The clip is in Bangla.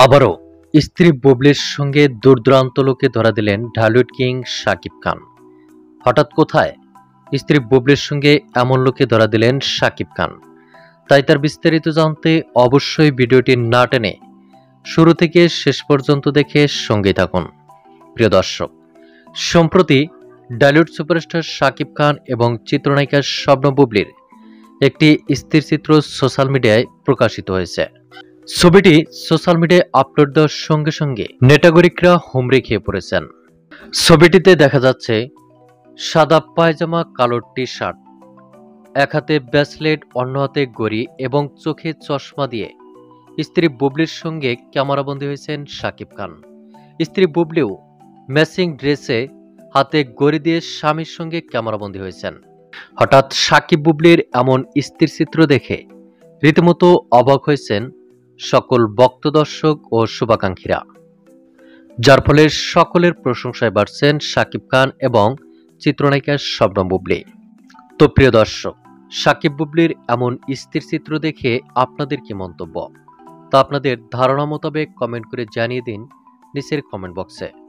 আবারও স্ত্রী বুবলির সঙ্গে দূর-দূরান্ত লোকে ধরা দিলেন ঢালিউড কিং শাকিব খান। হঠাৎ কোথায় স্ত্রী বুবলির সঙ্গে এমন লোকে ধরা দিলেন শাকিব খান? তাই তার বিস্তারিত জানতে অবশ্যই ভিডিওটি না টেনে শুরু থেকে শেষ পর্যন্ত দেখে সঙ্গে থাকুন। প্রিয় দর্শক, সম্প্রতি ঢালিউড সুপারস্টার শাকিব খান এবং চিত্রনায়িকা শবনম বুবলির একটি স্থিরচিত্র সোশ্যাল মিডিয়ায় প্রকাশিত হয়েছে। ছবিটি সোশ্যাল মিডিয়ায় আপলোড দেওয়ার সঙ্গে সঙ্গে নেটাগরিকরা হুমড়ি খেয়ে পড়েছেন। ছবিটিতে দেখা যাচ্ছে সাদা পায়জামা, কালো টি শার্ট, এক হাতে ব্রেসলেট, অন্য হাতে ঘড়ি এবং চোখে চশমা দিয়ে স্ত্রী বুবলির সঙ্গে ক্যামেরাবন্দী হয়েছেন শাকিব খান। স্ত্রী বুবলিও ম্যাচিং ড্রেসে, হাতে ঘড়ি দিয়ে স্বামীর সঙ্গে ক্যামেরাবন্দী হয়েছেন। হঠাৎ শাকিব বুবলির এমন স্থিরচিত্র দেখে রীতিমতো অবাক হয়েছেন সকল ভক্ত, দর্শক ও শুভাকাঙ্ক্ষীরা, যার ফলে সকলের প্রশংসায় বাড়ছেন শাকিব খান এবং চিত্রনায়িকা শবনম বুবলি। তো প্রিয় দর্শক, শাকিব বুবলির এমন স্থিরচিত্র দেখে আপনাদের কি মন্তব্য, তা আপনাদের ধারণা মোতাবেক কমেন্ট করে জানিয়ে দিন নিচের কমেন্ট বক্সে।